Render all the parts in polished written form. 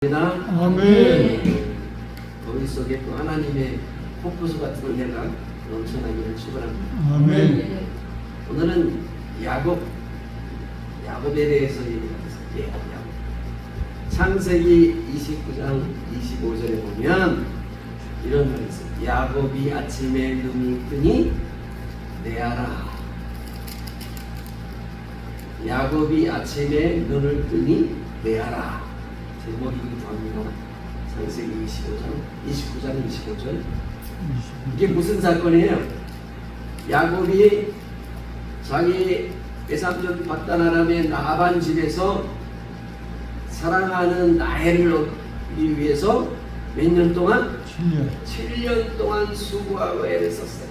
아멘. 머릿속에 또 하나님의 폭포수 같은 은혜가 넘쳐나기를 축원합니다. 아멘. 오늘은 야곱에 대해서 얘기하겠습니다. 야곱. 창세기 29장 25절에 보면 이런 말이 있어요. 야곱이 아침에 눈이 뜨니 내아라. 야곱이 아침에 눈을 뜨니 내아라. 제목이기도 합니다. 창세기 29장 25절. 이게 무슨 사건이에요? 야곱이 자기 외삼촌 밧단 나반 집에서 사랑하는 라헬을 얻기 위해서 몇 년 동안? 7년 동안 수고하고 애를 썼어요.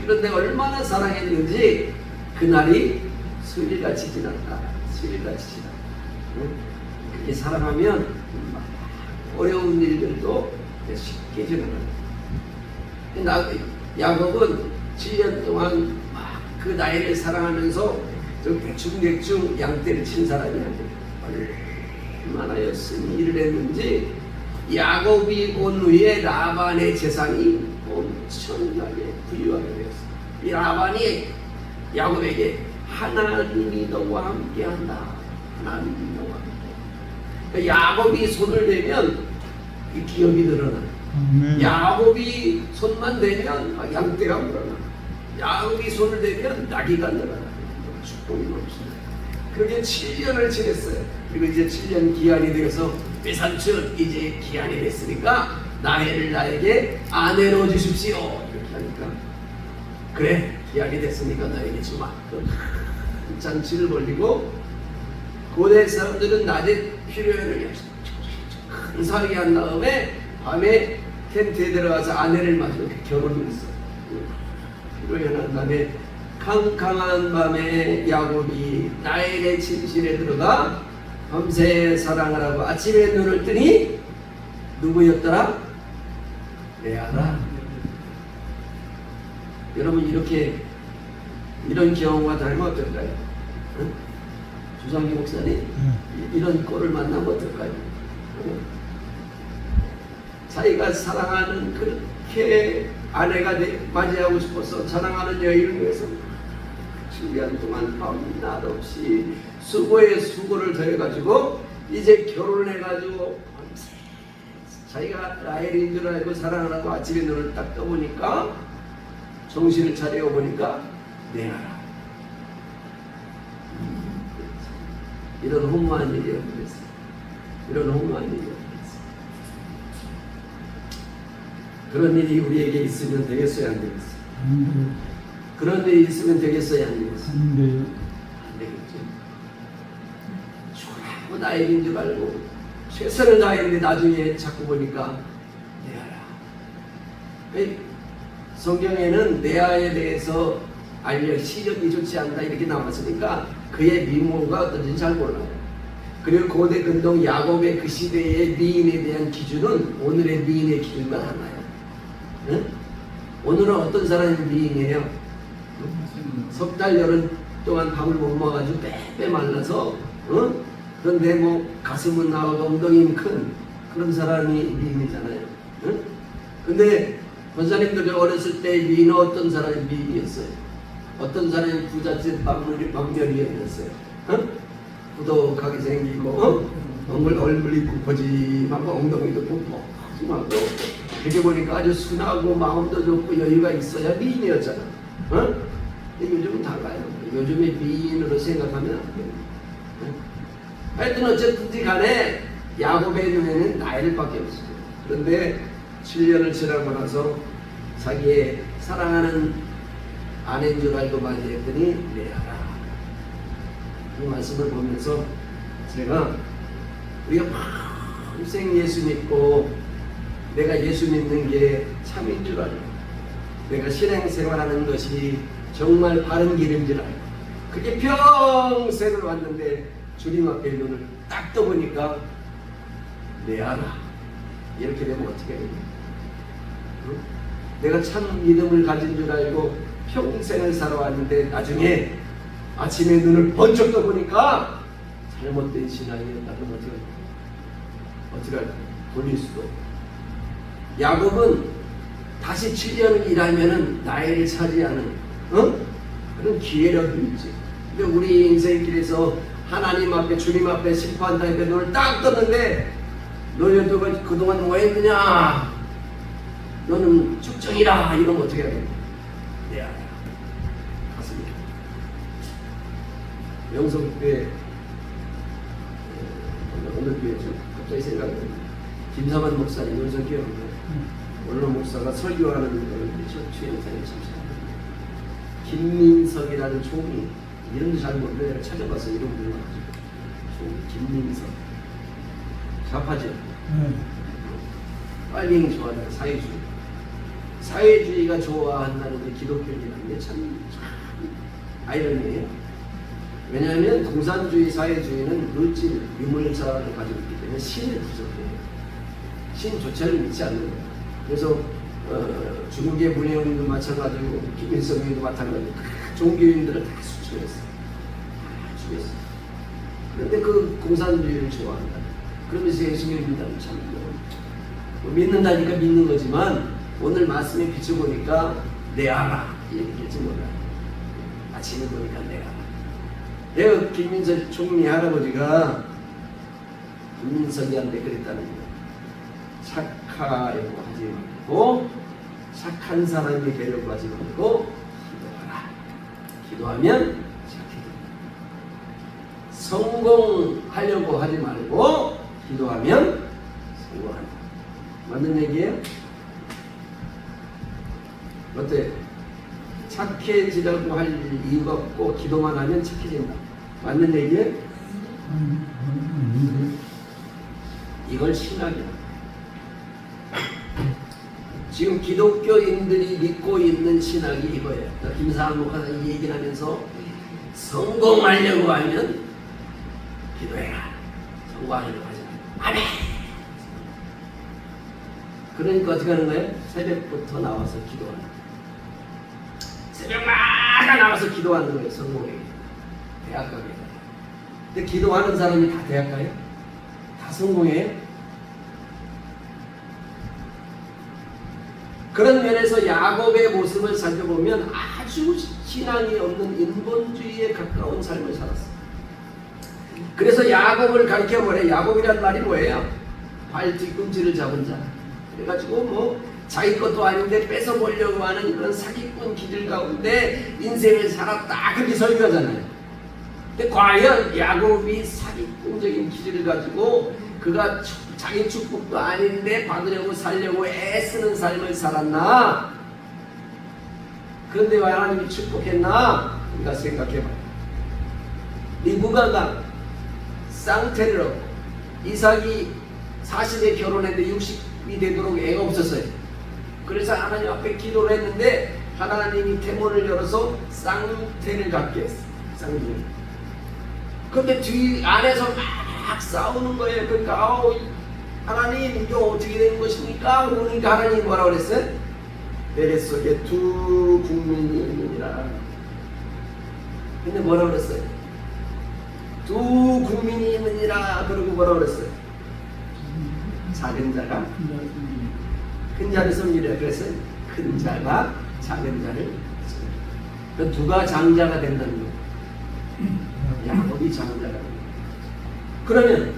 그런데 얼마나 사랑했는지 그날이 수일같이 지났다. 수일같이 지났다. 그렇게 사랑하면 어려운 일들도 쉽게 지나가요. 야곱은 7년 동안 막 그 나이를 사랑하면서 좀 대충 양떼를 친 사람이 아니에요. 얼마나 열심히 일을 했는지 야곱이 온 후에 라반의 재산이 엄청나게 부유하게 되었어요. 이 라반이 야곱에게 하나님이 너와 함께한다. 하나님이 너와 함께. 그러니까 야곱이 손을 대면 이 기업이 늘어나. 야곱이 손만 대면 양떼가 늘어나. 야곱이 손을 대면 나귀가 늘어나. 축복이 넘칩니다. 그렇게 7년을 지냈어요. 그리고 이제 7년 기한이 되어서 외삼촌 이제 기한이 됐으니까 나혜를 나에게 아내로 주십시오. 이렇게 하니까 그래 기한이 됐으니까 나에게 주마. 잔치를 벌리고 고대 사람들은 낮에 피로연을 큰 사위 한 다음에 밤에 텐트에 들어가서 아내를 맞아 결혼을 했어. 피로연한 다음에 캄캄한 밤에 야곱이 나엘의 침실에 들어가 밤새 사랑을 하고 아침에 눈을 뜨니 누구였더라? 레아라. 여러분 이런 경험과 닮으면 어떨까요? 응? 주상기 목사님 이런 꼴을 만나면 어떨까요? 자기가 사랑하는 그렇게 아내가 맞이하고 싶어서 사랑하는 여인을 위해서 7년 동안 밤낮 없이 수고에 수고를 더해가지고 이제 결혼을 해가지고 자기가 라헬인 줄 알고 사랑을 하고 아침에 눈을 딱 떠보니까 정신을 차리고 보니까 내아라. 이런 허무한 일이 없겠어요. 이런 허무한 일이 없겠어요. 그런 일이 우리에게 있으면 되겠어요, 안 되겠어요? 그런 일이 있으면 되겠어요, 안 되겠어요? 안 되겠죠. 죽으라고 나일인 줄 알고 최선을 다했는데 나중에 자꾸 보니까 내아라. 성경에는 내아에 대해서 시력이 좋지 않다 이렇게 나왔으니까 그의 미모가 어떤지 잘 몰라요. 그리고 고대 근동 야곱의 그 시대의 미인에 대한 기준은 오늘의 미인의 기준과 달라요. 응? 오늘은 어떤 사람이 미인이에요? 석 달 여름 동안 밥을 못 먹어가지고 빼빼 말라서 응? 그런데 뭐 가슴은 나오고 엉덩이는 큰 그런 사람이 미인이잖아요. 응? 근데 권사님들이 어렸을 때 미인은 어떤 사람이 미인이었어요? 어떤 사람이 부잣집 막년이었어요? 응? 부덕하게 생기고 얼굴이 굽어짐하고 엉덩이도 굽어짐하고 이렇게 보니까 아주 순하고 마음도 좋고 여유가 있어야 미인이었잖아. 어? 요즘은 달라요. 요즘에 미인으로 생각하면 안 돼요. 하여튼 어쨌든지 간에 야곱의 눈에는 나일밖에 없어요. 그런데 7년을 지나고 나서 자기의 사랑하는 아내인 줄 알고 맞이했더니 레아라. 이 말씀을 보면서 제가 우리가 평생 예수 믿고 내가 예수 믿는 게 참인 줄 알고 내가 신앙생활하는 것이 정말 바른 길인 줄 알고 그게 평생을 왔는데 주님 앞에 눈을 딱 떠보니까 내아라. 이렇게 되면 어떻게 해야 됩니까? 내가 참 믿음을 가진 줄 알고 평생을 살아왔는데 나중에 아침에 눈을 번쩍 떠보니까 잘못된 신앙이었다고 어떻게 어떻게 할까? 돌릴 수도. 야곱은 다시 7년을 일하면은 나이를 차지하는 그런 기회라도 있지. 근데 우리 인생길에서 하나님 앞에 주님 앞에 심판다 했는데 너를 딱 떴는데 너희들 그동안 뭐 했느냐? 너는 축정이라 이러면 어떻게 해야 돼? 내 아야. 가슴이. 영성교회 어느 교회죠? 갑자기 생각이 납니다. 김사만 목사님 영성교회 원로 목사가 설교하는 걸 첫 영상에 참석합니다. 김민석이라는 총이 이름도 잘 모르는데 내가 찾아봐서 이름 불러가지고 김민석 좌파죠. 빨갱이 좋아하는 사회주의가 좋아한다는 기독교인이라는 게 참 아이러니해요. 왜냐하면 공산주의 사회주의는 물질 유물자를 가지고 있기 때문에 신을 부정해요. 신조차를 믿지 않는 거예요. 그래서 중국의 문혜영도 마찬가지고 김일성님도 마찬가지고 종교인들을 다 수출했어. 죽였어. 그런데 그 공산주의를 좋아한다. 그러면서 예수님을 믿다면 참 믿는다니까 믿는 거지만 오늘 말씀에 비춰보니까 내 알아 이렇게 될지 몰라. 아침에 보니까 내 알아. 내가 김민석 총리 할아버지가 김민석이한테 그랬다는 거야. 착하려고 하지 말고 착한 사람이 되려고 하지 말고 기도하라. 기도하면 착해진다. 성공하려고 하지 말고 기도하면 성공한다. 맞는 얘기예요? 어때? 착해지려고 할 이유가 없고 기도만 하면 착해진다. 맞는 얘기예요? 이걸 신학이야. 지금 기독교인들이 믿고 있는 신학이 이거예요. 김사한 목사가 이 얘기를 하면서 성공하려고 하면 기도해라. 성공하려고 하지 마. 아멘. 그러니까 어떻게 하는 거예요? 새벽부터 나와서 기도하는 거예요. 새벽마다 나와서 기도하는 거예요. 성공에 대학 가게. 근데 기도하는 사람이 다 대학 가요? 다 성공해요? 그런 면에서 야곱의 모습을 살펴보면 아주 신앙이 없는 인본주의에 가까운 삶을 살았어. 그래서 야곱을 가리켜보래. 야곱이란 말이 뭐예요? 발 뒤꿈치를 잡은 자. 그래가지고 뭐 자기 것도 아닌데 뺏어보려고 하는 그런 사기꾼 기질 가운데 인생을 살았다 그렇게 설교하잖아요. 근데 과연 야곱이 사기꾼적인 기질을 가지고 그가 자기 축복도 아닌데 받으려고 살려고 애쓰는 삶을 살았나? 그런데 왜 하나님이 축복했나? 우리가 생각해봐요. 리브가가 쌍태를 얻고 이삭이 40에 결혼했는데 60이 되도록 애가 없었어요. 그래서 하나님 앞에 기도를 했는데 하나님이 태문을 열어서 쌍태를 갖게 했어요. 쌍둥이. 그런데 뒤 안에서 막 싸우는 거예요. 그러니까 하나님 이게 어떻게 된 것입니까? 그러니까 하나님이 뭐라고 그랬어요? 베레 속에 두 국민이 있느니라. 근데 뭐라고 그랬어요? 두 국민이 있느니라. 그러고 뭐라고 그랬어요? 작은 자가 큰 자를 섬기려. 그랬어요. 큰 자가 작은 자를 섬기려. 그 누가 장자가 된다는 거예요? 야곱이 장자가 된다. 그러면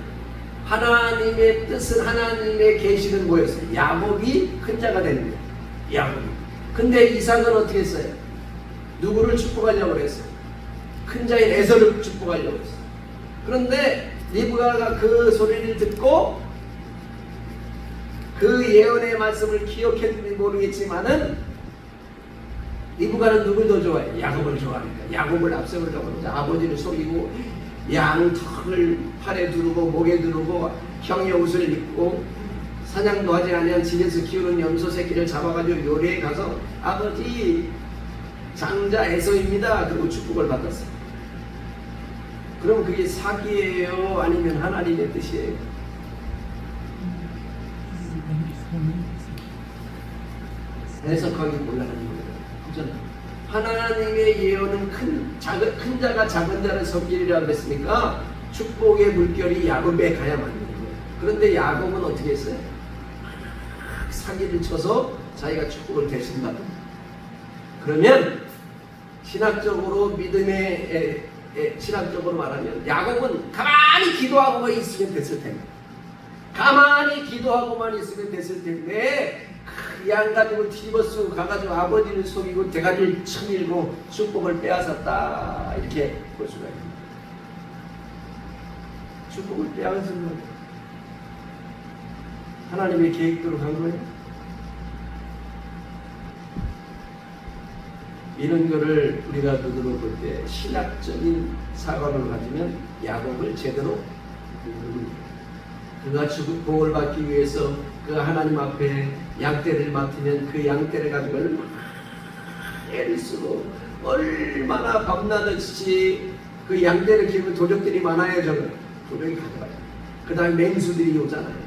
하나님의 뜻은 하나님의 계시는 뭐였어요? 야곱이 큰 자가 되는 거예요. 야곱이. 근데 이삭은 어떻게 했어요? 누구를 축복하려고 했어요? 큰 자인 에서를 축복하려고 했어요. 그런데 리브가가 그 소리를 듣고 그 예언의 말씀을 기억했는지 모르겠지만은 리브가는 누굴 더 좋아해요? 야곱을 좋아하니까 야곱을 앞세우려고 하죠. 아버지를 속이고 양 털을 팔에 두르고 목에 두르고 형의 옷을 입고 사냥도 하지 않으면 집에서 키우는 염소 새끼를 잡아가지고 요리에 가서 아버지 장자 에서입니다. 그리고 축복을 받았어요. 그럼 그게 사기예요? 아니면 하나님의 뜻이에요? 해석하기 곤란한 거예요. 하나님의 예언은 큰 자가 작은 자를 섬기리라 그랬으니까 축복의 물결이 야곱에 가야만 되는 거예요. 그런데 야곱은 어떻게 했어요? 사기를 쳐서 자기가 축복을 대신받은. 그러면 신학적으로 신학적으로 말하면 야곱은 가만히 기도하고만 있으면 됐을 텐데, 가만히 기도하고만 있으면 됐을 텐데 그 양 가지고 뒤집어쓰고 가가지고 아버지를 속이고 대가리를 쳐밀고 축복을 빼앗았다, 이렇게 볼 수가 있습니다. 축복을 빼앗은 거예요. 하나님의 계획대로 간 거예요. 이런 거를 우리가 눈으로 볼 때 신학적인 사관을 가지면 야곱을 제대로 그가 축복을 받기 위해서 그 하나님 앞에 양떼를 맡으면 그 양떼를 가지고 얼마나 애를 쓰고 얼마나 밤낮없이 그 양떼를 키우는 도적들이 많아요. 저는 도적이 가져가요. 그 다음에 맹수들이 오잖아요.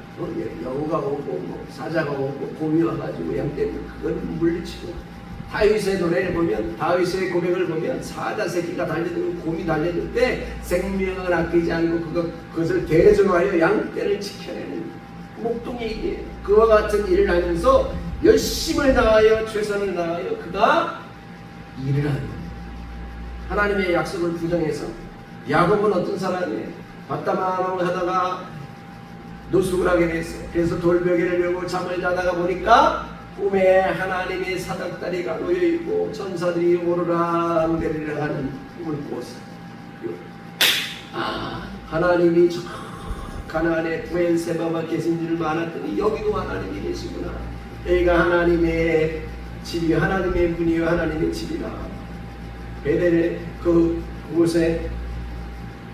여우가 오고 뭐 사자가 오고 곰이 와가지고 양떼를 그걸 물리치고, 다윗의 노래를 보면, 다윗의 고백을 보면 사자 새끼가 달려들고 곰이 달려들 때 생명을 아끼지 않고 그것을 대전하여 양떼를 지켜내는 목동이기에 그와 같은 일을 하면서 열심을 다하여 최선을 다하여 그가 일을 하는 거예요. 하나님의 약속을 부정해서. 야곱은 어떤 사람이에요? 바다마망 하다가 노숙을 하게 됐어요. 그래서 돌베개를 메고 잠을 자다가 보니까 꿈에 하나님의 사닥다리가 놓여있고 천사들이 오르락내리락 하는 꿈을 꾸었어요. 하나님이 저 가나안의 부엘세바가 계신 줄 알았더니 여기도 하나님이 계시구나. 여기가 하나님의 집이, 하나님의 문이요 하나님의 집이라. 베델의 그곳에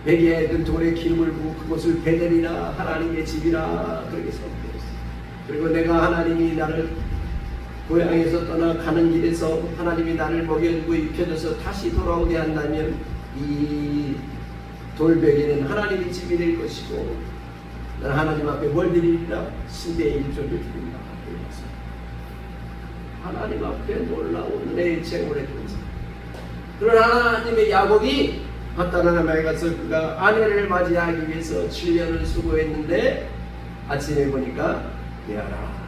베개에 든 돌에 기름을 부고 그곳을 베델이라, 하나님의 집이라 그렇게 선포했어요. 그리고 내가 하나님이 나를 고향에서 떠나 가는 길에서 하나님이 나를 먹여주고 입혀줘서 다시 돌아오게 한다면 이 돌베개는 하나님의 집이 될 것이고 나는 하나님 앞에 뭘 드리리라? 신대의 일조를 드린다. 하나님 앞에 놀라운 은혜의 제물을 드린다. 그러나 하나님의 야곱이 바다나람에 가서 그가 아내를 맞이하기 위해서 7년을 수고했는데 아침에 보니까 미안하다.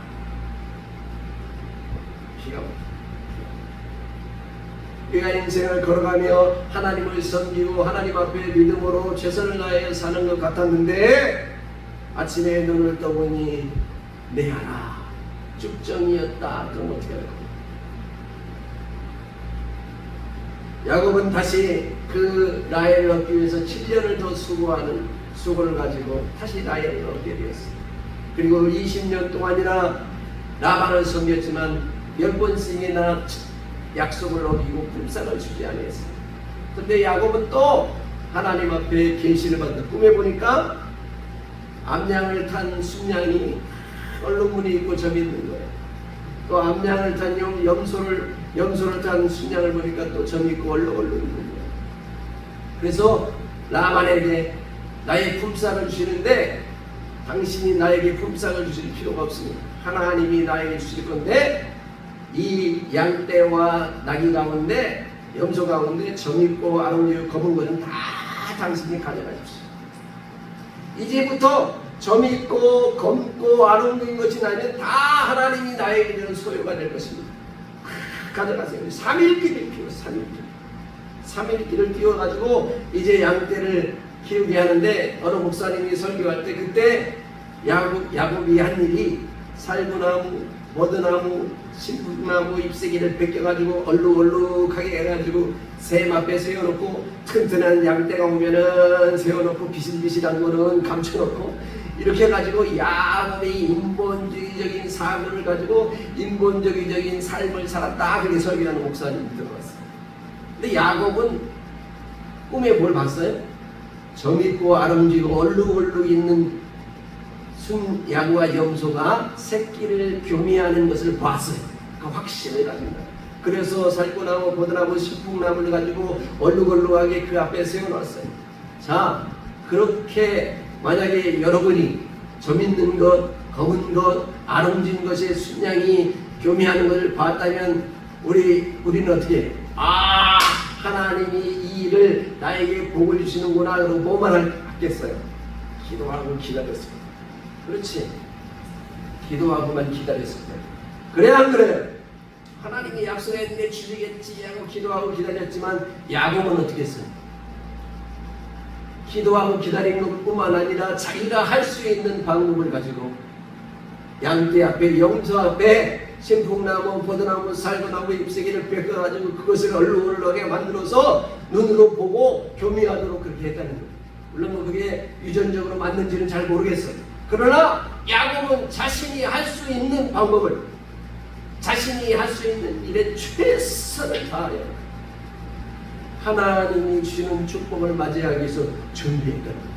그가 인생을 걸어가며 하나님을 섬기고 하나님 앞에 믿음으로 최선을 다해 사는 것 같았는데 아침에 눈을 떠보니 내 하나 죽정이었다. 그럼 어떻게 할까? 야곱은 다시 그 라헬을 얻기 위해서 7년을 더 수고하는 수고를 가지고 다시 라헬을 얻게 되었습니다. 그리고 20년 동안이나 라반을 섬겼지만 10번씩이나 약속을 어기고 불쌍을 주지 않았어요. 그런데 야곱은 또 하나님 앞에 계시를 받는 꿈에 보니까 암양을 탄 순양이 얼룩무늬 있고 점이 있는 거예요. 또 암양을 탄 염소를 탄 순양을 보니까 또 점이 있고 얼룩얼룩 있는 거예요. 그래서 라반에게 나의 품삯을 주시는데 당신이 나에게 품삯을 주실 필요가 없습니다. 하나님이 나에게 주실 건데 이 양떼와 나귀 가운데 염소 가운데 점 있고 아름다운 검은 것은 다 당신이 가져가십시오. 이제부터 점 있고 검고 아름다운 것이 나면 다 하나님이 나에게 소유가 될 것입니다. 가져가세요. 3일길을 띄워 3일길을 띄워가지고 이제 양떼를 키우게 하는데 어느 목사님이 설교할 때 그때 야곱이 한 일이 살구나무, 머드나무, 신풍나무 잎새기를 벗겨가지고 얼룩얼룩하게 해가지고 샘 앞에 세워놓고 튼튼한 양떼가 오면은 세워놓고 비실비실한 거는 감춰놓고 이렇게 해가지고 야곱의 인본주의적인 사고를 가지고 인본주의적인 삶을 살았다. 그렇게 설교하는 목사님이 들어왔어요. 근데 야곱은 꿈에 뭘 봤어요? 점 있고 아름지고 얼룩얼룩 있는 순양과 염소가 새끼를 교미하는 것을 봤어요. 그 확신을 가진다. 그래서 살구나무, 보드나무, 신풍나무를 가지고 얼룩얼룩하게 그 앞에 세워놨어요. 자, 그렇게 만약에 여러분이 점 있는 것, 검은 것, 아름진 것에 순양이 교미하는 것을 봤다면 우리는 어떻게 하나님이 이 일을 나에게 복을 주시는구나 그러고 뭐만 하겠어요? 기도하고 기다렸습니다. 그렇지. 기도하고만 기다렸을 거예요. 그래 안 그래요? 하나님이 약속했는데 주시겠지 하고 기도하고 기다렸지만 야곱은 어떻게 했어요? 기도하고 기다린 것뿐만 아니라 자기가 할 수 있는 방법을 가지고 양떼 앞에 염소 앞에 신풍나무, 포도나무, 살구나무 잎새기를 뺏겨가지고 그것을 얼룩얼룩하게 만들어서 눈으로 보고 교미하도록 그렇게 했다는 거예요. 물론 뭐 그게 유전적으로 맞는지는 잘 모르겠어요. 그러나 야곱은 자신이 할 수 있는 방법을, 자신이 할 수 있는 일에 최선을 다하여 하나님이 주시는 축복을 맞이하기 위해서 준비했다는 거예요.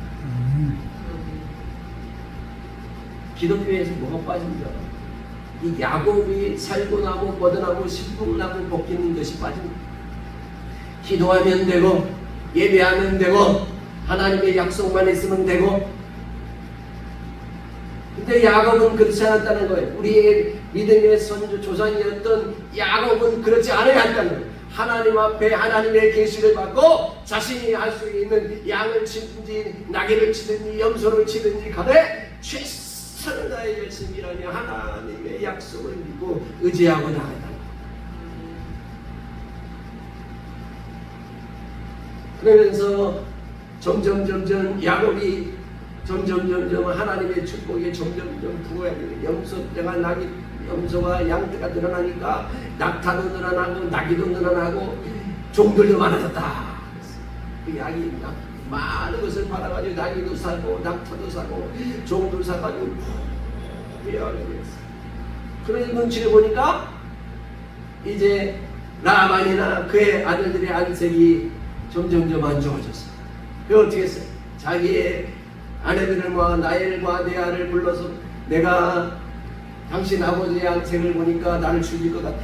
기독교에서 뭐가 빠진 줄 알아요? 이 야곱이 살구나무, 버드나무, 신풍나무 벗기는 것이 빠진 거예요. 기도하면 되고 예배하면 되고 하나님의 약속만 있으면 되고. 근데 야곱은 그렇지 않았다는 거예요. 우리의 믿음의 선조 조상이었던 야곱은 그렇지 않아야 한다는 거예요. 하나님 앞에 하나님의 계시를 받고 자신이 할 수 있는 양을 치든지 나귀를 치든지 염소를 치든지 간에 최선을 다해 열심히 일하며 하나님의 약속을 믿고 의지하고 나아가다. 그러면서 점점 야곱이 점점 하나님의 축복이 점점 부어야 돼요. 염소떼가 나귀, 염소가 양떼가 늘어나니까 낙타도 늘어나고 나귀도 늘어나고 종들도 많아졌다. 그 양이 많은 것을 받아가지고 나귀도 사고 낙타도 사고 종도 사가지고 부여하게 됐어요. 그런 눈치를 보니까 이제 라반이나 그의 아들들의 안색이 점점 안 좋아졌어요. 그 어떻게 했어요? 자기의 아내들을 모아 나엘과 레아를 불러서 내가 당신 아버지의 안색을 보니까 나를 죽일 것 같아.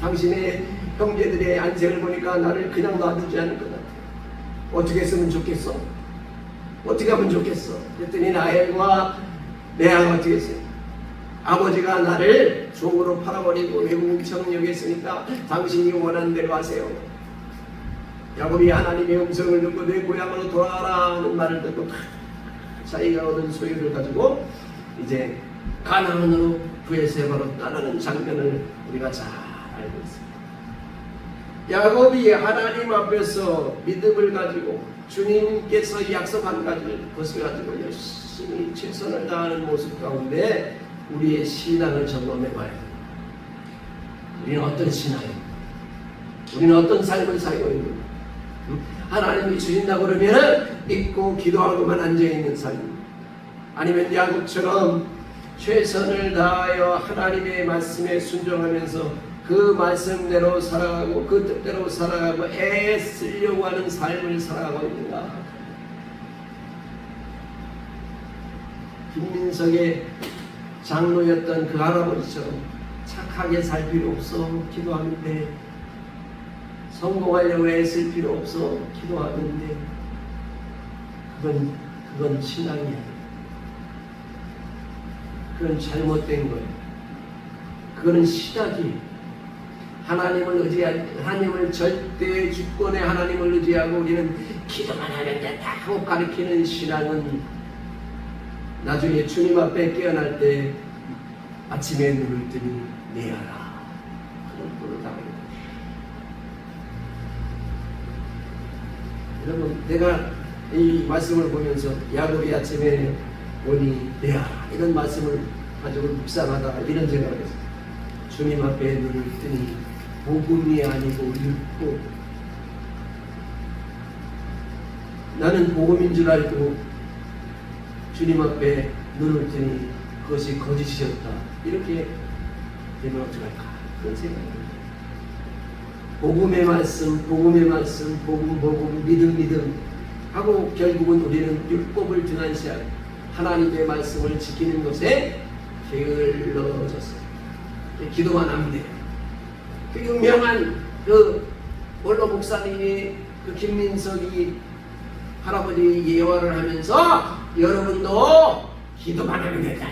당신의 형제들의 안색을 보니까 나를 그냥 놔두지 않을 것 같아. 어떻게 했으면 좋겠어? 어떻게 하면 좋겠어? 그랬더니 나엘과 레아가 어떻게 했어요? 아버지가 나를 종으로 팔아버리고 외국인처럼 여겼으니까 당신이 원하는 대로 하세요. 야곱이 하나님의 음성을 듣고 내 고향으로 돌아가라는 말을 듣고 자기가 얻은 소유를 가지고 이제 가나안으로 브에세바로 떠나는 장면을 우리가 잘 알고 있습니다. 야곱이 하나님 앞에서 믿음을 가지고 주님께서 약속한 것을 가지고 열심히 최선을 다하는 모습 가운데 우리의 신앙을 점검해 봐야 됩니다. 우리는 어떤 신앙입니까? 우리는 어떤 삶을 살고 있는가? 하나님이 주신다고 그러면 믿고 기도하고만 앉아있는 삶, 아니면 야곱처럼 최선을 다하여 하나님의 말씀에 순종하면서 그 말씀대로 살아가고 그 뜻대로 살아가고 애쓰려고 하는 삶을 살아가고 있는가? 김민석의 장로였던 그 할아버지처럼 착하게 살 필요 없어, 기도하면 돼. 성공하려고 애쓸 필요 없어, 기도하면 돼. 그건 신앙이야. 그건 잘못된 거예요. 그거는 시작이 하나님을 절대 주권의 하나님을 의지하고 우리는 기도만 하면 된다 하고 가르치는 신앙은 나중에 주님 앞에 깨어날 때 아침에 눈을 뜨니 내어라 그런 꼴을 당하게 됩니다. 여러분, 내가 이 말씀을 보면서 야곱이 아침에 오니 내어라 이런 말씀을 가지고 묵상하다가 이런 생각을 했어요. 주님 앞에 눈을 뜨니 복음이 아니고 율법. 나는 복음인 줄 알고 주님 앞에 눈을 뜨니 그것이 거짓이었다. 이렇게 되면 어떡할까? 그런 생각입니다. 복음의 말씀, 복음, 믿음 하고 결국은 우리는 율법을 등한시하고 하나님의 말씀을 지키는 것에 게을러졌어요. 기도만 하면 돼요. 그 유명한 그 원로 목사님이 그 김민석이 할아버지 예화를 하면서 여러분도 기도만 하면 된다.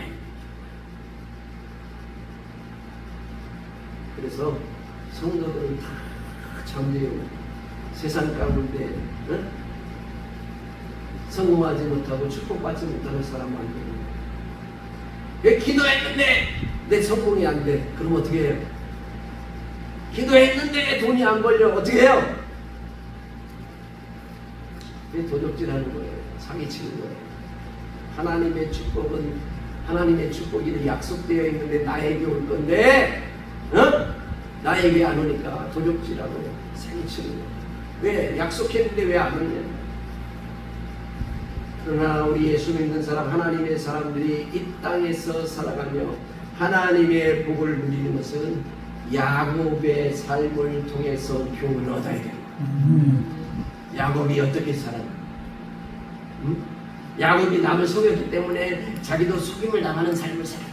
그래서 성도들은 다 잠재우고 세상 가운데 성공하지 못하고 축복받지 못하는 사람 만들고 왜 기도했는데 내 성공이 안 돼? 그럼 어떻게 해요? 기도했는데 돈이 안 벌려 어떻게 해요? 그게 도적질하는 거예요. 사기치는 거예요. 하나님의 축복은 하나님의 축복이 약속되어 있는데 나에게 올 건데 나에게 안 오니까 도적질하고 사기치는 거예요. 왜? 약속했는데 왜 안 오냐? 그러나 우리 예수 믿는 사람, 하나님의 사람들이 이 땅에서 살아가며 하나님의 복을 누리는 것은 야곱의 삶을 통해서 교훈을 얻어야 돼요. 야곱이 어떻게 살았나? 야곱이 남을 속였기 때문에 자기도 속임을 당하는 삶을 살았다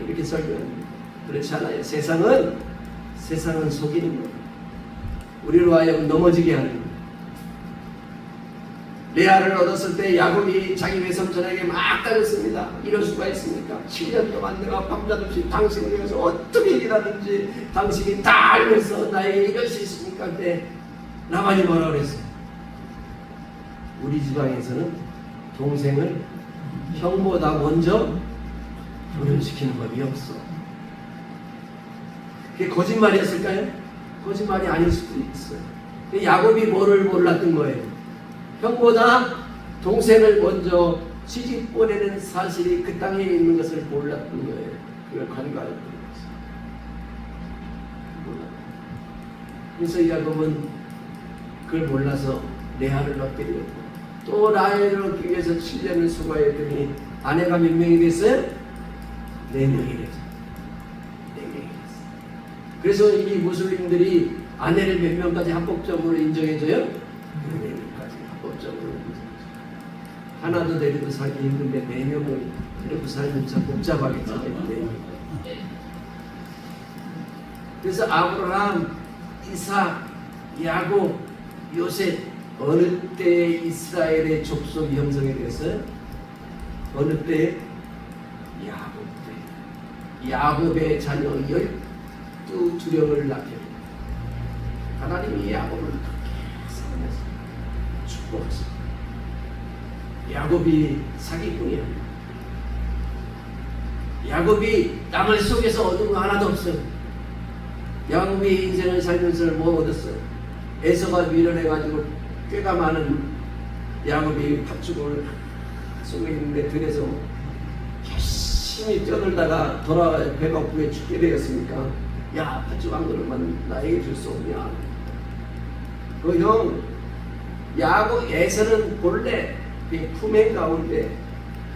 이렇게 설명합니다. 그렇지 않아요. 세상은 속이는 거예요. 우리로 하여금 넘어지게 하는 거예요. 레아를 얻었을 때 야곱이 자기 외삼촌에게 막 따졌습니다. 이럴 수가 있습니까? 7년 동안 내가 밤낮없이 당신을 위해서 어떻게 일하는지 당신이 다 알면서 나에게 이럴 수 있습니까? 그때 라반이 뭐라 그랬어요? 우리 지방에서는 동생을 형보다 먼저 결혼시키는 법이 없어. 그게 거짓말이었을까요? 거짓말이 아닐 수도 있어요. 야곱이 뭐를 몰랐던 거예요? 형보다 동생을 먼저 시집 보내는 사실이 그 땅에 있는 것을 몰랐던 거예요. 그걸 간과했던 거죠. 그래서 야곱은 그걸 몰라서 레아를 얻게 되었고 또 라헬을 얻기 위해서 7년을 수고했더니 아내가 몇 명이 됐어요? 4명이 됐어요. 4명이 됐어요. 그래서 이 무슬림들이 아내를 몇 명까지 합법적으로 인정해줘요? 4명까지 합법적으로 인정해줘요. 하나도 데리고 살기 힘든데 4명을 데리고 살면 참 복잡하겠죠. 4명. 그래서 아브라함, 이삭, 야곱, 요셉 어느 때에 이스라엘의 족속이 형성이 됐어요? 어느 때에? 야곱 때. 야곱의 자녀 12두령을 낳게 하나님이 야곱을 그렇게 사랑했어요. 축복했어요. 야곱이 사기꾼이야. 야곱이 남을 속에서 얻은 거 하나도 없어요. 야곱이 인생을 살면서 뭐 얻었어요? 에서가 밀어내가지고 꾀가 많은 야곱이 팥죽을 속에 있는데 들에서 열심히 뛰어들다가 돌아 배가 고프게 죽게 되었으니까 야 팥죽 한 그릇만 나에게 줄 수 없냐? 그 형 야곱 에서는 본래 그 품행 가운데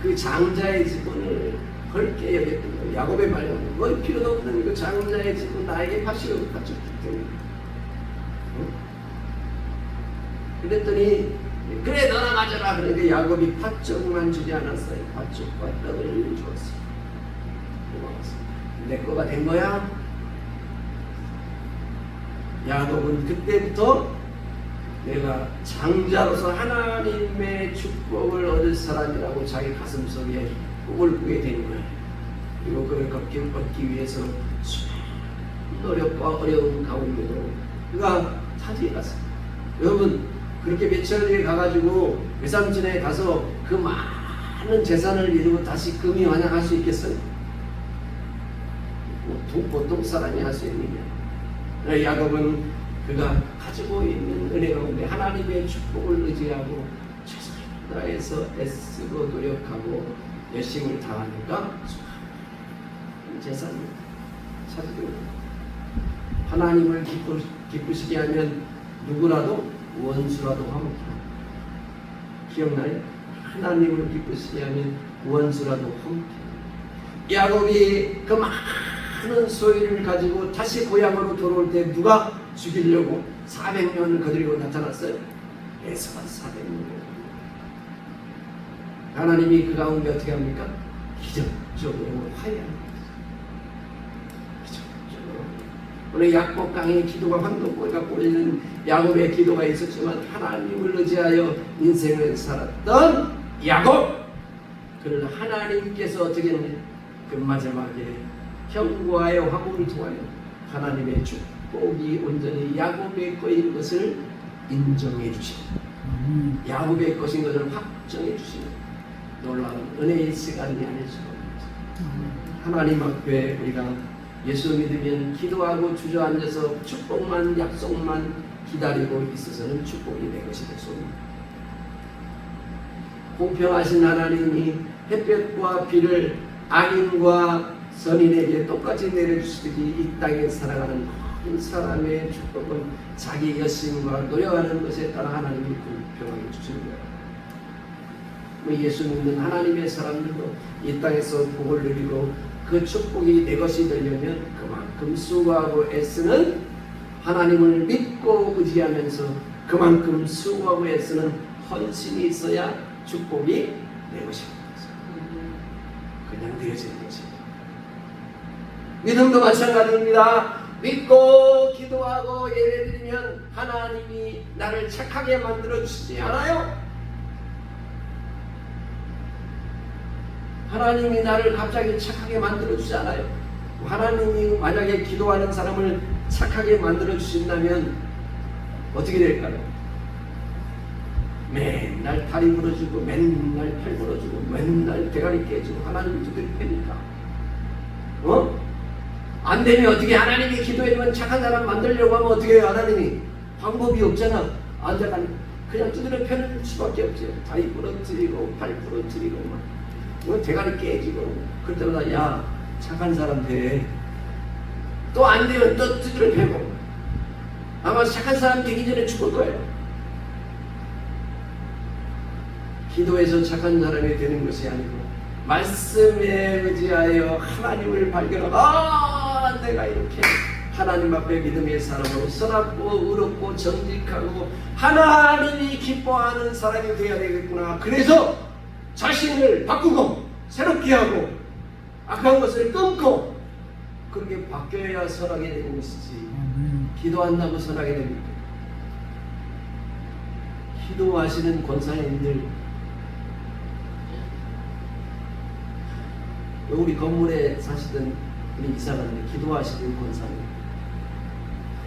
그 장자의 지분을 헐게 여겼던 거예요. 야곱의 말은 뭐 필요도 없는 그 장자의 지분 나에게 팥죽 줬기 때문에. 그랬더니 그래 너나 가져라. 그런데 야곱이 팥죽만 주지 않았어요. 팥죽과 떡을 주었어요. 고마웠어요. 내 거가 된 거야. 야곱은 그때부터 내가 장자로서 하나님의 축복을 얻을 사람이라고 자기 가슴속에 꿈을 꾸게 된 거예요. 그리고 그걸 얻기 위해서 노력과 어려움 가운데도 그가 타지에 갔어요. 여러분 그렇게 며칠 뒤에 가가지고 외삼촌에 가서 그 많은 재산을 이루고 다시 금이 환영할 수 있겠어요? 보통 사람이 할 수 있느냐? 야곱은 그가 가지고 있는 은혜 가운데 하나님의 축복을 의지하고 최선을 다해서 애쓰고 노력하고 열심을 다하니까 재산을 찾게 됩니다. 하나님을 기쁘시게 하면 누구라도 원수라도 화목해요. 기억나요? 하나님을 기쁘시게 하면 원수라도 화목해요. 야곱이 그 많은 소유를 가지고 다시 고향으로 돌아올 때 누가 죽이려고 400년을 거느리고 나타났어요? 에서가 400년을. 하나님이 그 가운데 어떻게 합니까? 기적적으로 화해합니다. 기적적으로. 오늘 야곱 강의 기도가 황동골과 꼴리는 야곱의 기도가 있었지만 하나님을 의지하여 인생을 살았던 야곱. 그를 하나님께서 어떻게 했냐? 그 마지막에 형과의 화목을 통하여 하나님의 축복이 온전히 야곱의 것인 것을 인정해 주시고 야곱의 것인 것을 확정해 주시는 놀라운 은혜의 시간이 아닐 수가 없습니다. 하나님 앞에 우리가 예수 믿으면 기도하고 주저앉아서 축복만 약속만 기다리고 있어서는 축복이 내 것이 될 수 없습니다. 공평하신 하나님이 햇볕과 비를 악인과 선인에게 똑같이 내려주시듯이 이 땅에 살아가는 모든 사람의 축복은 자기 열심과 노력하는 것에 따라 하나님이 공평하게 주시는 거예요. 예수 믿는 하나님의 사람들도 이 땅에서 복을 누리고 그 축복이 내 것이 되려면 그만큼 수고하고 애쓰는, 하나님을 믿고 의지하면서 그만큼 수고하고 애쓰는 헌신이 있어야 축복이 내 것입니다. 그냥 되어지는 것입니다. 믿음도 마찬가지입니다. 믿고 기도하고 예배드리면 하나님이 나를 착하게 만들어 주시지 않아요? 하나님이 나를 갑자기 착하게 만들어 주지 않아요? 하나님이 만약에 기도하는 사람을 착하게 만들어 주신다면 어떻게 될까요? 맨날 다리 부러지고 맨날 팔 부러지고 맨날 대가리 깨지고 하나님이 어떻게 됩니까? 안 되면 어떻게 하나님이 기도해주면 착한 사람 만들려고 하면 어떻게 해요? 하나님이 방법이 없잖아. 안 되면 그냥 두드려 펴는 수밖에 없죠. 다리 부러뜨리고 팔 부러뜨리고 막 대가리 깨지고 그럴 때마다 야 착한 사람 돼. 또 안 되면 또 두드려 펴고 아마 착한 사람 되기 전에 죽을 거예요. 기도해서 착한 사람이 되는 것이 아니고 말씀에 의지하여 하나님을 발견하고 내가 이렇게 하나님 앞에 믿음의 사람으로 선하고 의롭고 정직하고 하나님이 기뻐하는 사람이 되어야 되겠구나. 그래서 자신을 바꾸고 새롭게 하고 악한 것을 끊고 그렇게 바뀌어야 선하게 되는 것이지 기도한다고 선하게 됩니까? 기도하시는 권사님들 우리 건물에 사시던 우리 이사가는데 기도하시는 권사님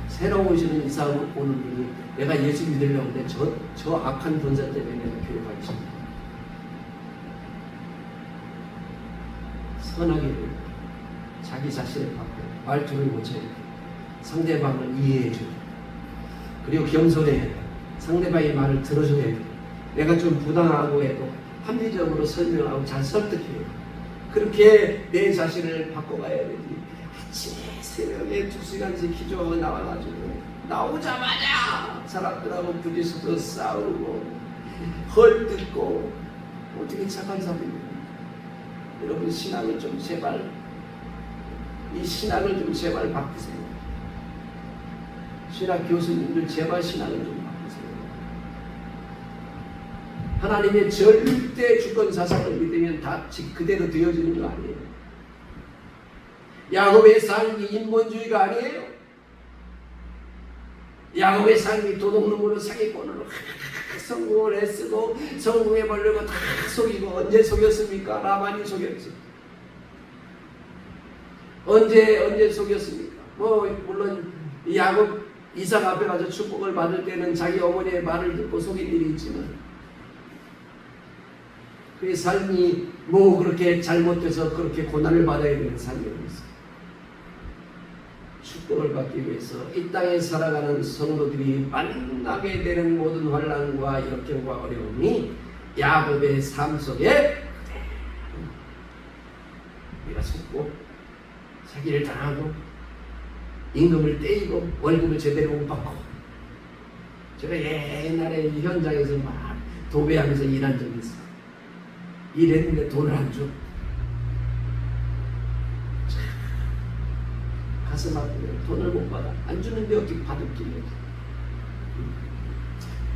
새로 오시는 이사 오는 분이 내가 예수 믿으려고 하는데 저 악한 권사 때문에 내가 교회 가기 싫다. 선하게 되고 자기 자신을 바꿔 말투를 고쳐야 돼. 상대방을 이해해 줘야 돼. 그리고 겸손해야 돼. 상대방의 말을 들어줘야 돼. 내가 좀 부당하고 해도 합리적으로 설명하고 잘 설득해야 돼. 그렇게 내 자신을 바꿔가야 되지. 아침에 새벽에 2시간씩 기도하고 나와가지고 나오자마자 사람들하고 부딪혀서 싸우고 헐뜯고 어떻게 착한 사람입니까? 여러분 신앙을 좀 제발 이 신앙을 좀 제발 바꾸세요. 신학 교수님들 제발 신앙을 좀 바꾸세요. 하나님의 절대 주권 사상을 믿으면 다 그대로 되어지는 거 아니에요. 야곱의 삶이 인본주의가 아니에요. 야곱의 삶이 도둑놈으로 사기꾼으로 성공을 했으고 성공해 보려고 다 속이고 언제 속였습니까? 라반이 속였지. 언제 속였습니까? 물론 야곱 이삭 앞에 가서 축복을 받을 때는 자기 어머니의 말을 듣고 속인 일이 있지만 그의 삶이 그렇게 잘못돼서 그렇게 고난을 받아야 되는 삶이었어요. 축복을 받기 위해서 이 땅에 살아가는 성도들이 만나게 되는 모든 환난과 역경과 어려움이 야곱의 삶 속에 우리가 속고 자기를 당하고 임금을 떼이고 월급을 제대로 못 받고 제가 옛날에 이 현장에서 막 도배하면서 일한 적이 있어요. 일했는데 돈을 안 줘. 가슴 아프네. 돈을 못 받아. 안 주는데 어떻게 받을게.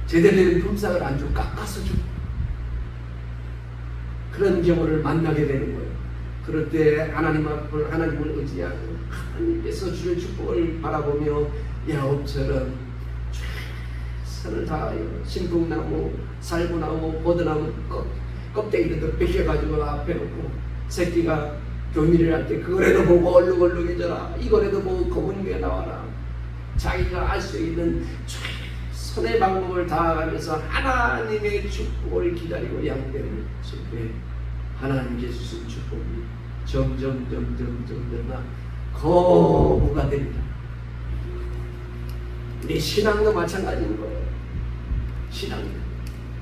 제대로 된 품삯을 안 줘. 깎아서 줘. 그런 경우를 만나게 되는 거예요. 그럴 때 하나님을 의지하고 하나님께서 주의 축복을 바라보며 야곱처럼 최선을 다하여 신풍나무, 살구나무, 보드나무 껍데기도 벗겨가지고 앞에 놓고 새끼가 교미를 할 때 그거라도 보고 얼룩얼룩해져라. 이거라도 보고 검은 게 나와라. 자기가 알 수 있는 최선의 방법을 다하면서 하나님의 축복을 기다리고 양되는 축복에 하나님께 주신 축복이 점점 거부가 됩니다. 우리 신앙도 마찬가지인 거예요. 신앙도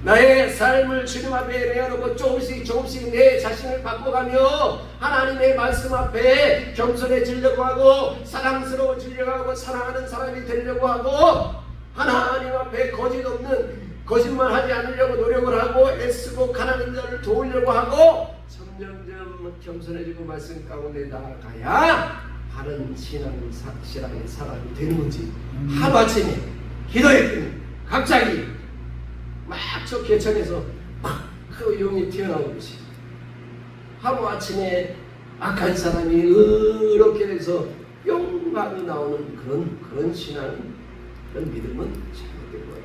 나의 삶을 주님 앞에 내어놓고 조금씩 내 자신을 바꿔가며 하나님의 말씀 앞에 겸손해지려고 하고 사랑스러워지려고 하고 사랑하는 사람이 되려고 하고 하나님 앞에 거짓 없는 거짓말하지 않으려고 노력을 하고 애쓰고 가난한 자를 도우려고 하고 점점 겸손해지고 말씀 가운데 나아가야 바른 신앙의 사람이 되는 거지. 하루아침에 기도했더니 갑자기 막 저 개천에서 그 용이 튀어나오듯이 하루아침에 악한 사람이 이렇게 돼서 용감이 나오는 그런 신앙, 그런 믿음은 잘못된 거예요.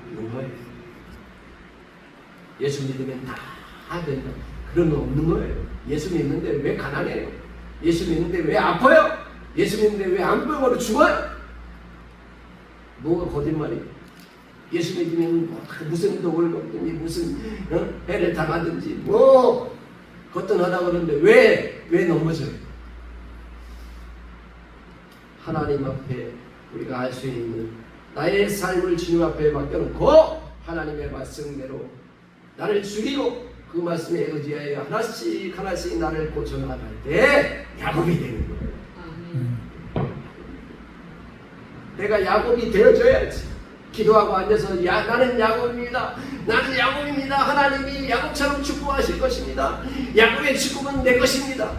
없는 거예요. 예수 믿으면 다 된다. 그런 거 없는 거예요. 예수 믿는데 왜 가난해요? 예수 믿는데 왜 아파요? 예수 믿는데 왜 암병으로 죽어요? 뭐가 거짓말이에요? 예수 믿으면 무슨 독을 먹든지 무슨 해를 당하든지 뭐 거뜬하다고 그러는데 왜 넘어져요? 하나님 앞에 우리가 할 수 있는 나의 삶을 주님 앞에 맡겨놓고 하나님의 말씀대로 나를 죽이고 그 말씀에 의지하여 하나씩 나를 고쳐나갈 때 야곱이 되는 거예요. 내가 야곱이 되어줘야지. 기도하고 앉아서 나는 야곱입니다. 나는 야곱입니다. 하나님이 야곱처럼 축복하실 것입니다. 야곱의 축복은 내 것입니다.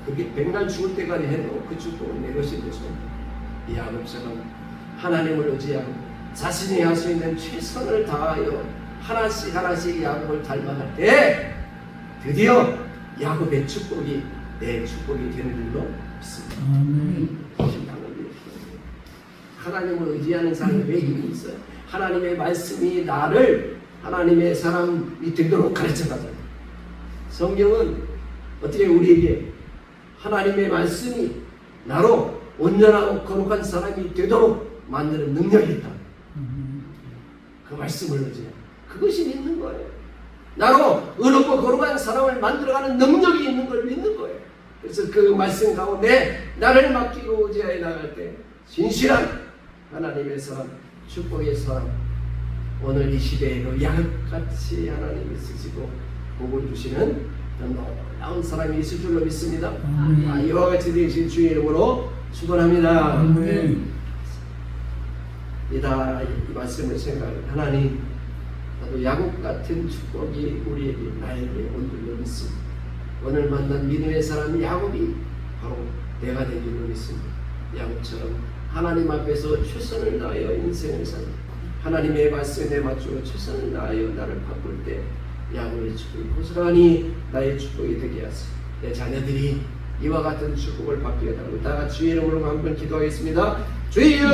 그게 백날 죽을 때까지 해도 그 축복은 내 것인 것입니다. 야곱처럼 하나님을 의지하고 자신이 할 수 있는 최선을 다하여 하나씩 야곱을 닮아갈 때 드디어 야곱의 축복이 내 축복이 되는 줄로 믿습니다. 하나님을 의지하는 사람이 왜 힘이 있어요? 하나님의 말씀이 나를 하나님의 사람이 되도록 가르쳐가잖아요. 성경은 어떻게 우리에게 하나님의 말씀이 나로 온전하고 거룩한 사람이 되도록 만드는 능력이 있다. 그 말씀을 의지해. 그것이 믿는 거예요. 나로 의롭고 거룩한 사람을 만들어가는 능력이 있는 걸 믿는 거예요. 그래서 그 말씀 가운데 나를 맡기고 의지하여 나갈 때 진실한 하나님의 사람, 축복의 사람, 오늘 이 시대에도 야곱같이 하나님이 쓰시고 복을 주시는 놀라운 사람이 있을 줄로 믿습니다. 이와 같이 되신 주의 이름으로 축원합니다. 이다 이 말씀을 생각해 하나님, 나도 야곱 같은 축복이 우리에게 나에게 온 줄로 믿습니다. 오늘 만난 믿음의 사람 야곱이 바로 내가 된 줄로 믿습니다. 야곱처럼 하나님 앞에서 최선을 다하여 인생을 살고 하나님의 말씀에 맞추어 최선을 다하여 나를 바꿀 때 야곱의 축복이 고스란히 나의 축복이 되게 하소서. 내 자녀들이 이와 같은 축복을 받게 해달라고 다 같이 주의 이름으로 한번 기도하겠습니다. 주여